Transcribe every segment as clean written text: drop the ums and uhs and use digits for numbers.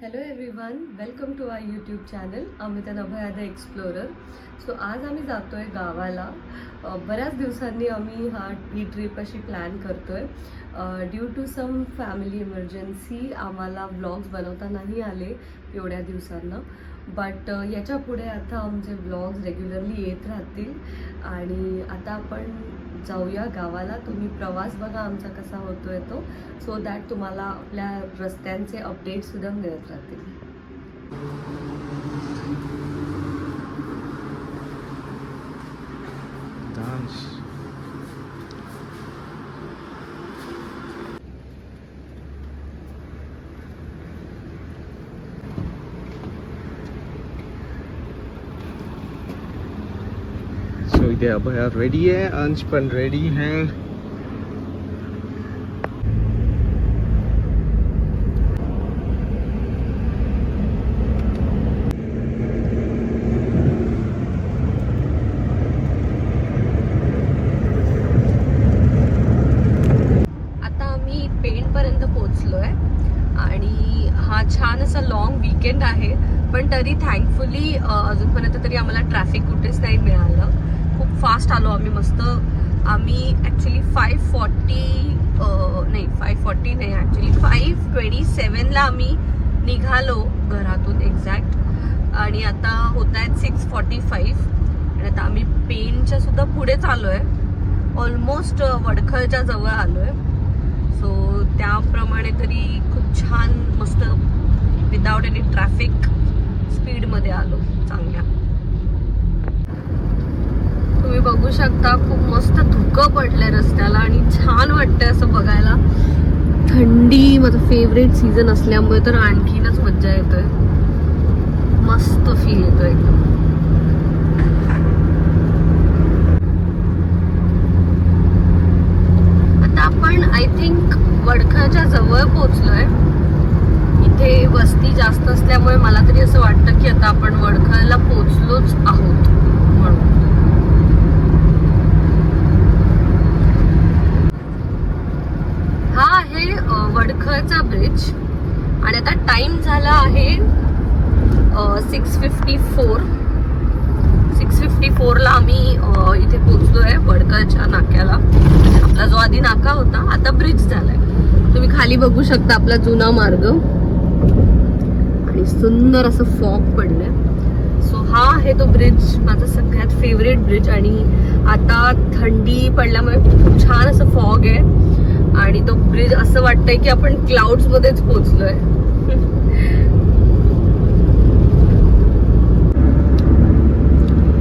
Hello everyone, welcome to our YouTube channel Amit and Abhay the explorer. So आज आम्ही जातो आहे गावाला. बऱ्याच दिवसांनी आम्ही ही ट्रिप अशी प्लॅन करतो आहे. Due to some family emergency आम्हाला व्लॉग्स बनवता नाही आले एवढ्या दिवसांना. बट याच्या पुढे आता आमचे व्लॉग्स रेग्युलरली येत राहतील. आणि आता आपण जाऊया गावाला. तुम्ही प्रवास बघा आमचा कसा होतोय तो, सो दॅट तुम्हाला आपल्या रस्त्यांचे अपडेट्ससुद्धा मिळत राहतील. So इथे अभय रेडी है, अंश पण रेडी है. आता आम्ही पेणपर्यंत पोहोचलोय आणि हा छान असा लॉंग वीकेंड आहे. पण तरी थँकफुली अजूनपर्यंत तरी आम्हाला ट्रॅफिक कुठेच नाही मिळालं. खूप फास्ट आलो आम्ही. मस्त आम्ही ॲक्च्युली 5:40 नाही ॲक्च्युली 5:27ला आम्ही निघालो घरातून एक्झॅक्ट. आणि आता होत आहेत 6:45. आणि आता आम्ही पेणच्या सुद्धा पुढेच आलो आहे. ऑलमोस्ट वडखळच्या जवळ आलो आहे. सो त्याप्रमाणे तरी खूप छान मस्त विदाउट एनी ट्रॅफिक स्पीडमध्ये आलो चांगल्या. तुम्ही बघू शकता खूप मस्त धुकं पडलंय रस्त्याला आणि छान वाटतंय असं बघायला. थंडी माझं फेवरेट सीझन असल्यामुळे तर आणखीनच मज्जा येतोय. मस्त फील येतोय एकदम. आता आपण आय थिंक वडखळच्या जवळ पोहोचलोय. इथे वस्ती जास्त असल्यामुळे मला तरी असं वाटतं की आता आपण वडखळला पोहोचलोच आहोत म्हणून. हा आहे वडखळचा ब्रिज. आणि आता टाइम झाला आहे 6:54ला आम्ही इथे पोहोचलोय वडखळच्या नाक्याला. आपला जो आधी नाका होता आता ब्रिज झालाय. तुम्ही खाली बघू शकता आपला जुना मार्ग आणि सुंदर असं फॉग पडलंय. सो हा आहे तो ब्रिज, माझा सगळ्यात फेवरेट ब्रिज. आणि आता थंडी पडल्यामुळे खूप छान असं फॉग आहे आणि तो ब्रिज असं वाटतंय की आपण क्लाउड्स मध्येच पोहोचलोय.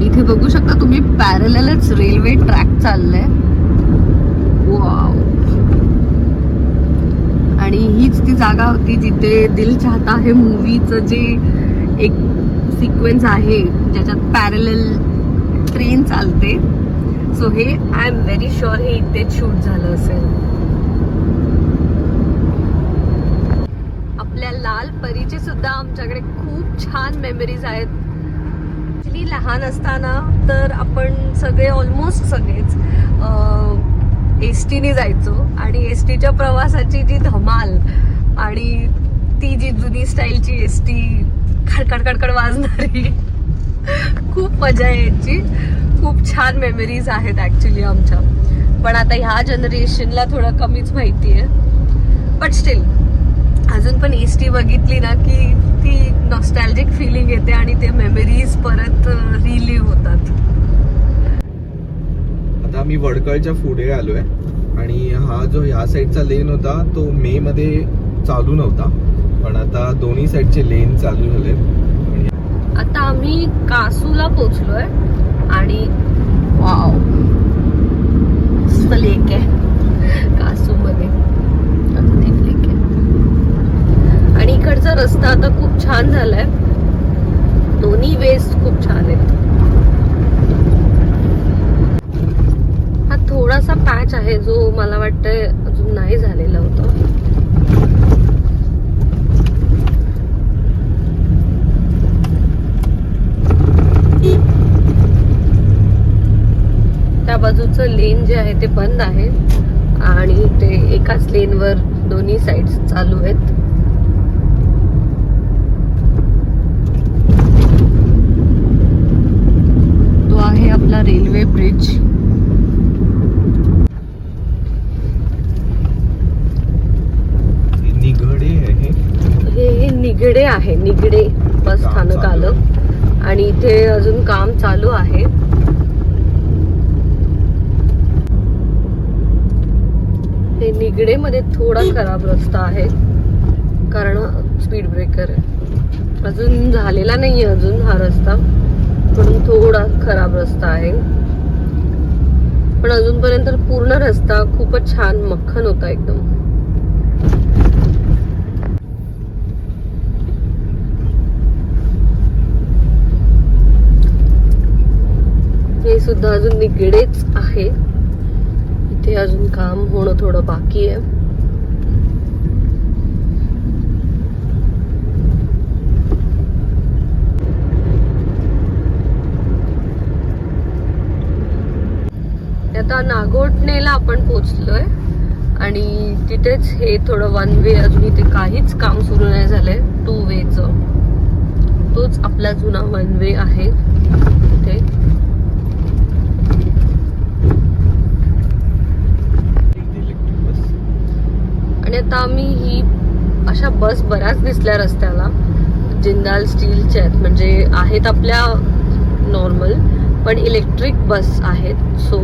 इथे बघू शकता तुम्ही पॅरललच रेल्वे ट्रॅक चाललंय. वाव. आणि हीच ती जागा होती जिथे दिल चाहता है मूवीचं जे एक सिक्वेन्स आहे ज्याच्यात पॅरलल ट्रेन चालते. सो हे आय एम व्हेरी शुअर हे इथेच शूट झालं असेल. आपल्या लाल परीचे सुद्धा आमच्याकडे खूप छान मेमरीज आहेत. ॲक्च्युली लहान असताना तर आपण सगळे ऑलमोस्ट सगळेच एसटीने जायचो. आणि एसटीच्या प्रवासाची जी धमाल आणि ती जी जुनी स्टाईलची एसटी खडखड खडखड वाजणारी खूप मजा यायची. खूप छान मेमरीज आहेत ॲक्च्युली आमच्या. पण आता ह्या जनरेशनला थोडं कमीच माहिती आहे. बट स्टील अजून पण एसटी बघितली ना की ती नॉस्टॅल्जिक फिलिंग येते आणि ते मेमरीज परत रिलीव्ह होतात. आता आम्ही वडखळच्या पुढे आलोय आणि हा जो ह्या साईडचा लेन होता तो मे मध्ये चालू नव्हता, पण आता दोन्ही साईडचे लेन चालू झाले. आता आम्ही कासूला पोहोचलोय आणि वाव मस्त लेक आहे कासू मध्ये. लेक आहे आणि इकडचा रस्ता आता खूप छान झालाय. दोन्ही वेज खूप छान आहेत. हा थोडासा पॅच आहे जो मला वाटतंय अजून नाही झालेला होता. त्या बाजूचं लेन जे आहे ते बंद आहे आणि ते एकाच लेनवर दोन्ही साइड्स चालू आहेत. निगडे आहे, निगडे बस स्थानक आलं आणि इथे अजून काम चालू आहे. हे निगडे मध्ये थोडा खराब रस्ता आहे कारण स्पीड ब्रेकर आहे. अजून झालेला नाहीये अजून हा रस्ता, म्हणून थोडा खराब रस्ता आहे. पण अजूनपर्यंत पूर्ण रस्ता खूपच छान मक्खन होता एकदम. हे सुद्धा अजून निगडेच आहे. इथे अजून काम होणं थोडं बाकी आहे. आता नागोठणेला आपण पोहोचलोय आणि तिथेच हे थोडं वन वे, अजून इथे काहीच काम सुरू नाही झालंय 2 वेचं. तोच आपला जुना वन वे आहे तिथे. आणि आता आम्ही ही अशा बस बऱ्याच दिसल्या रस्त्याला, जिंदाल स्टीलच्या आहेत, म्हणजे आहेत आपल्या नॉर्मल पण इलेक्ट्रिक बस आहेत. सो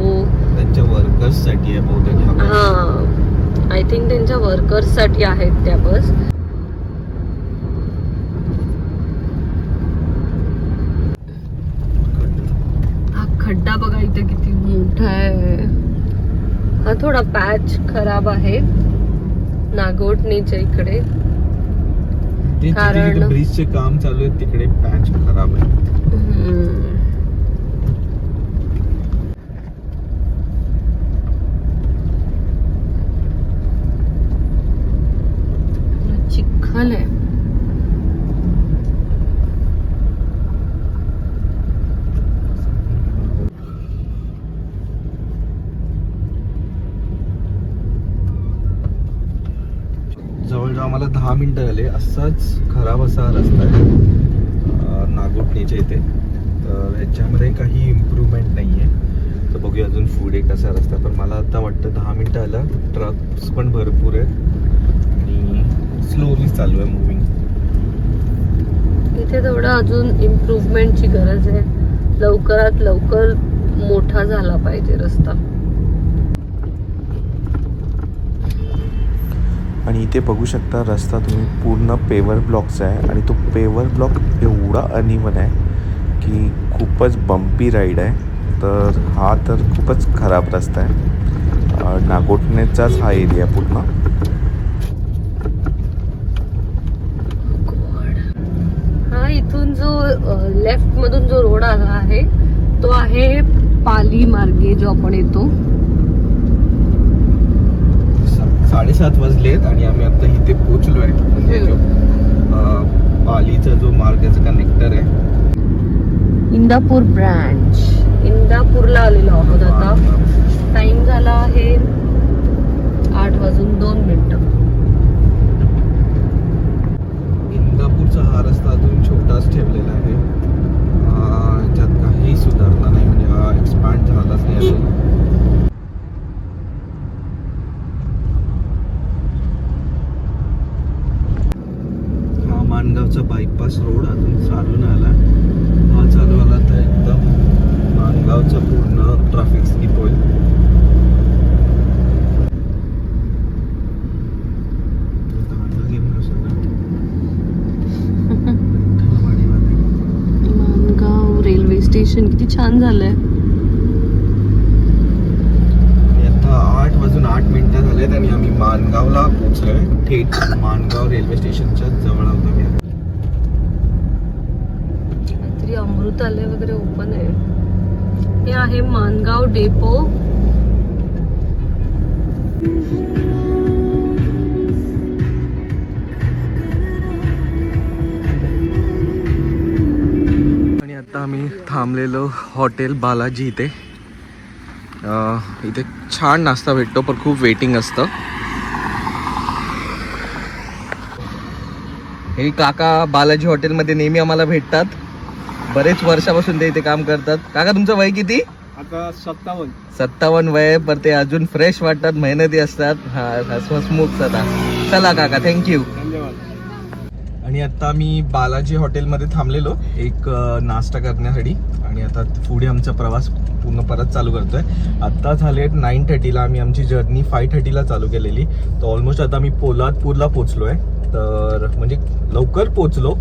त्यांच्या वर्कर्स साठी आहे बहुतेक. हा, आय थिंक त्यांच्या वर्कर्स साठी आहेत त्या बस. हा खड्डा बघा इथे किती मोठा आहे. हा थोडा पॅच खराब आहे नागोठणेच्या इकडे, कारण ब्रिजचे काम चालू आहे तिकडे पॅच खराब आहे. चिखल आहे. जवळजवळ आम्हाला 10 मिनिटं झाले. असाच खराब असा रस्ता आहे नागोठणेच्या इथे. तर ह्याच्यामध्ये काही इम्प्रूव्हमेंट नाही आहे. तर बघूया अजून पुढे कसा रस्ता. पण मला आता वाटतं 10 मिनिटं आलं. ट्रक्स पण भरपूर आहेत आणि स्लोली चालू आहे मुव्हिंग. इथे थोडं अजून इम्प्रूव्हमेंटची गरज आहे. लवकरात लवकर मोठा झाला पाहिजे रस्ता. आणि इथे बघू शकता रस्ता तुम्ही पूर्ण पेवर ब्लॉकचा आहे आणि तो पेवर ब्लॉक एवढा अनइवन आहे की खूपच बम्पी राईड आहे. तर हा तर खूपच खराब रस्ता आहे. नागोठणेचाच हा एरिया पूर्ण. हा इथून जो लेफ्ट मधून जो रोड आला आहे तो आहे पाली मार्गे जो आपण येतो. 7:30 वाजलेत आणि आम्ही आता इथे पोहोचलोय. म्हणजे जो पालीचा जो मार्गाचा कनेक्टर आहे, इंदापूर ब्रांच. इंदापूरला आलेलो आहोत आता. टाइम झाला आहे 8:02. इंदापूरचा हा रस्ता अजून छोटाच ठेवलेला आहे. त्यात काही सुधारणा नाही, म्हणजे हा एक्सपांड झालाच नाही अजून. माणगावचा बायपास रोड अजून चालू नाही आला. हा चालू आला तर एकदम माणगावचा पूर्ण ट्रॅफिक स्किप होईल. माणगाव रेल्वे स्टेशन किती छान झालंय. आता 8:08 झालेत आणि आम्ही माणगावला पोहोचलोय. थेट माणगाव रेल्वे स्टेशनच्या जवळ आहोत आम्ही. काहीतरी अमृतालय वगैरे ओपन आहे. हे आहे माणगाव डेपो. आणि आता आम्ही थांबलेलो हॉटेल बालाजी इथे. इथे छान नाश्ता भेटतो पण खूप वेटिंग असतं. हे काका बालाजी हॉटेलमध्ये नेहमी आम्हाला भेटतात. बरेच वर्षापासून ते इथे काम करतात. काका तुमचं वय किती? आता 57 वय, पर ते अजून फ्रेश वाटतात, मेहनती असतात. हा हसमुख सदा. चला काका, थँक्यू. धन्यवाद. आणि आता मी बालाजी हॉटेलमध्ये थांबलेलो एक नाश्ता करण्यासाठी आणि आता पुढे आमचा प्रवास पूर्ण परत चालू करतोय. आत्ता झाले 9:30ला, आम्ही आमची जर्नी 5:30ला चालू केलेली. तर ऑलमोस्ट आता मी पोलादपूरला पोचलोय. तर म्हणजे लवकर पोचलो,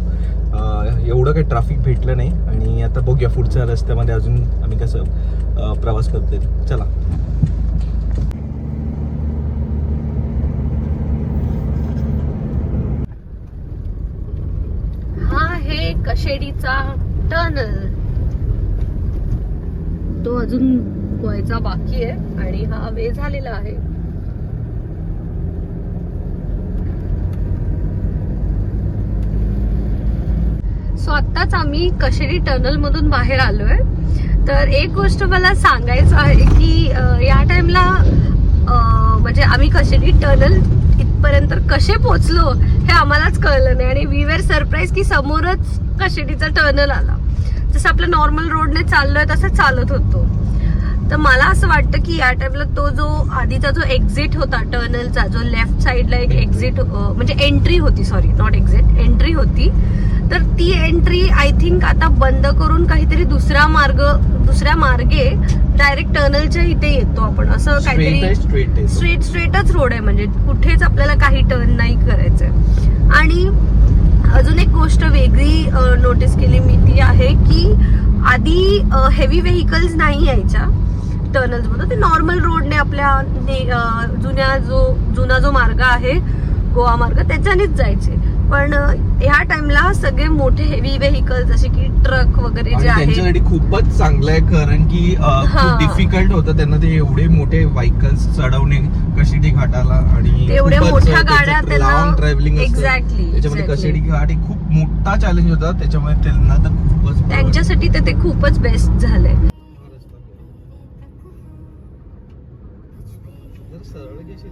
एवढं काही ट्रॅफिक भेटलं नाही. आणि आता बघूया पुढच्या रस्त्यामध्ये अजून आम्ही कसं प्रवास करतोय. चला. कशेडीचा टनल तो अजून व्हायचा बाकी आहे आणि हा वे झालेला आहे. सो आत्ताच आम्ही कशेडी टनल मधून बाहेर आलोय. तर एक गोष्ट मला सांगायचं आहे की या टाइमला म्हणजे आम्ही कशेडी टनल इथपर्यंत कसे पोहोचलो हे आम्हालाच कळलं नाही आणि वी वर सरप्राईज की समोरच कशेडीचा टनल आला. जसं आपलं नॉर्मल रोडने चाललोय तसं चालत होतो. तर मला असं वाटतं की या टाइमला तो जो आधीचा जो एक्झिट होता टनलचा, जो लेफ्ट साइडला एक एक्झिट म्हणजे एंट्री होती, सॉरी नॉट एक्झिट, एंट्री होती. तर ती एंट्री आय थिंक आता बंद करून काहीतरी दुसऱ्या मार्गे डायरेक्ट टनलच्या इथे येतो आपण, असं काहीतरी. स्ट्रेटच रोड आहे, म्हणजे कुठेच आपल्याला काही टर्न नाही करायचंय. आणि अजून एक गोष्ट वेगळी नोटीस केली मी, ती आहे की आधी हेवी व्हेकल्स नाही यायच्या टनल्स मध्ये. ते नॉर्मल रोडने आपल्या जुना जो मार्ग आहे गोवा मार्ग त्याच्यानेच जायचे. पण ह्या टाइमला सगळे मोठे हेवी व्हेकल्स जसे की ट्रक वगैरे जे आहे त्यांच्यासाठी खूपच चांगलं आहे, कारण की खूप डिफिकल्ट होतं त्यांना ते एवढे मोठे व्हेकल्स चढवणे कशेडी घाटाला. आणि एवढ्या मोठ्या गाड्या लॉंग ट्रॅव्हलिंग एक्झॅक्टली त्याच्यामध्ये कशेडी घाट एक खूप मोठा चॅलेंज होता. त्याच्यामुळे त्यांना तर खूपच त्यांच्यासाठी तर ते खूपच बेस्ट झालंय. सरळ घेशील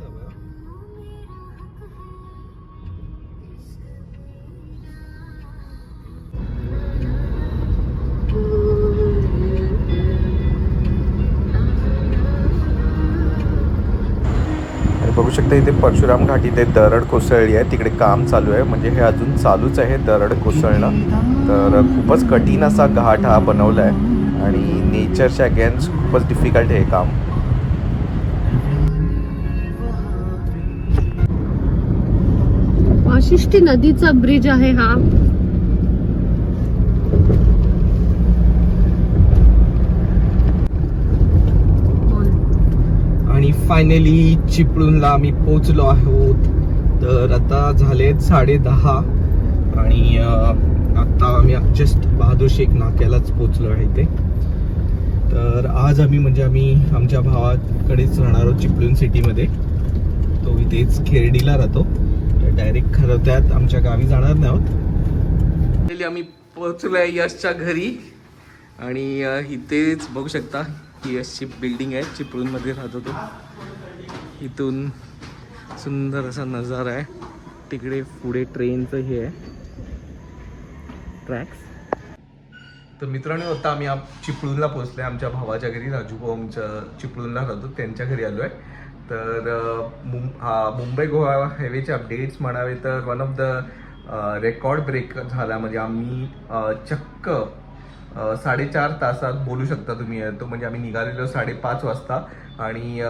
बघू शकता. इथे परशुराम घाट, इथे दरड कोसळली आहे, तिकडे काम चालू आहे. म्हणजे हे अजून चालूच आहे दरड कोसळणं. तर खूपच कठीण असा घाट हा बनवला आहे आणि नेचरच्या अगेन्स्ट खूपच डिफिकल्ट आहे हे काम. वाशिष्ठी नदीचा ब्रिज आहे हा. आणि फायनली चिपळूणला आम्ही पोहोचलो आहोत. तर आता झालेत 10:30 आणि आता आम्ही जस्ट बहादूर शेख नाक्यालाच पोहोचलो आहे इथे. तर आज आम्ही आमच्या भावाकडेच राहणार आहोत चिपळूण सिटीमध्ये. तो इथेच खेरडीला राहतो. डायरेक्ट खरवत्यात आमच्या गावी जाणार नाही आहोत. आम्ही पोहोचलोय यशच्या घरी आणि इथेच बघू शकता ही यशची बिल्डिंग आहे, चिपळूणमध्ये राहतो तो. इथून सुंदर असा नजारा आहे. तिकडे पुढे ट्रेनचं हे आहे, ट्रॅक्स. तर मित्रांनो आता आम्ही चिपळूणला पोहोचलोय. आमच्या भावाच्या घरी, राजू भाऊ आमच्या चिपळूणला राहतो, त्यांच्या घरी आलो आहे. तर मुंबई गोवा हायवेचे अपडेट्स म्हणावे तर one of the record break झाला. म्हणजे आम्ही चक्क 4.5 तासात बोलू शकता तुम्ही तो. म्हणजे आम्ही निघालेलो 5:30 वाजता आणि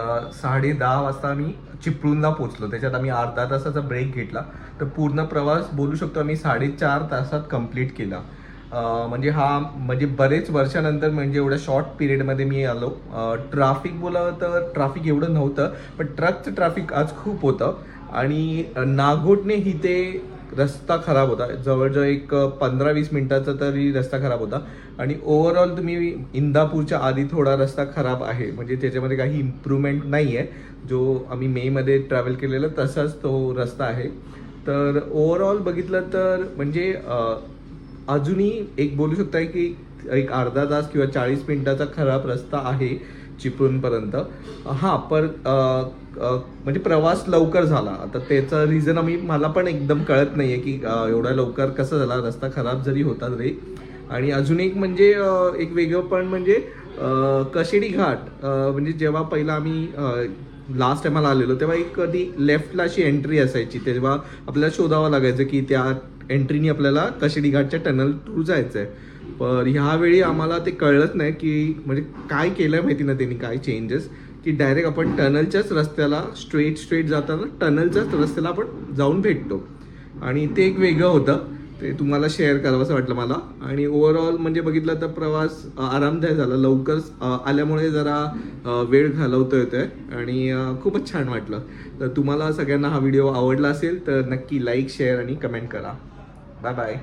10:30 वाजता आम्ही चिपळूणला पोहोचलो. त्याच्यात आम्ही अर्धा तासाचा ब्रेक घेतला. तर पूर्ण प्रवास बोलू शकतो आम्ही 4.5 तासात कंप्लीट केला. म्हणजे बरेच वर्षानंतर म्हणजे एवढ्या शॉर्ट पिरियडमध्ये मी आलो. ट्रॅफिक बोलावं तर ट्रॅफिक एवढं नव्हतं, पण ट्रकचं ट्रॅफिक आज खूप होतं. आणि नागोठणे इथे रस्ता खराब होता, जवळजवळ एक 15-20 मिनिटाचा तरी रस्ता खराब होता. आणि ओव्हरऑल तुम्ही इंदापूरच्या आधी थोडा रस्ता खराब आहे, म्हणजे त्याच्यामध्ये काही इम्प्रूव्हमेंट नाही आहे. जो आम्ही मेमध्ये ट्रॅव्हल केलेला तसाच तो रस्ता आहे. तर ओव्हरऑल बघितलं तर म्हणजे अजूनही एक बोलू शकता की एक अर्धा तास किंवा 40 मिनिटाचा खराब रस्ता आहे चिपळूणपर्यंत. पण म्हणजे प्रवास लवकर झाला. आता त्याचं रिझन मला पण एकदम कळत नाही आहे की एवढा लवकर कसं झाला. रस्ता खराब जरी होता तरी. आणि अजून एक म्हणजे एक वेगळं पण म्हणजे कशेडी घाट म्हणजे जेव्हा पहिला आम्ही लास्ट टायमाला आलेलो तेव्हा एक कधी लेफ्टला अशी एंट्री असायची, तेव्हा आपल्याला शोधावं लागायचं की त्या एंट्रीनी आपल्याला कशिडी घाटच्या टनल थ्रू जायचं आहे. पण ह्यावेळी आम्हाला ते कळलंच नाही की म्हणजे काय केलं माहिती ना त्यांनी, काय चेंजेस, की डायरेक्ट आपण टनलच्याच रस्त्याला स्ट्रेट जाताना टनलच्याच रस्त्याला आपण जाऊन भेटतो. आणि ते एक वेगळं होतं, ते तुम्हाला शेअर करावं असं वाटलं मला. आणि ओव्हरऑल म्हणजे बघितलं तर प्रवास आरामदायक झाला, लवकर आल्यामुळे जरा वेळ घालवता येतोय आणि खूपच छान वाटलं. तर तुम्हाला सगळ्यांना हा व्हिडिओ आवडला असेल तर नक्की लाईक, शेअर आणि कमेंट करा. Bye bye.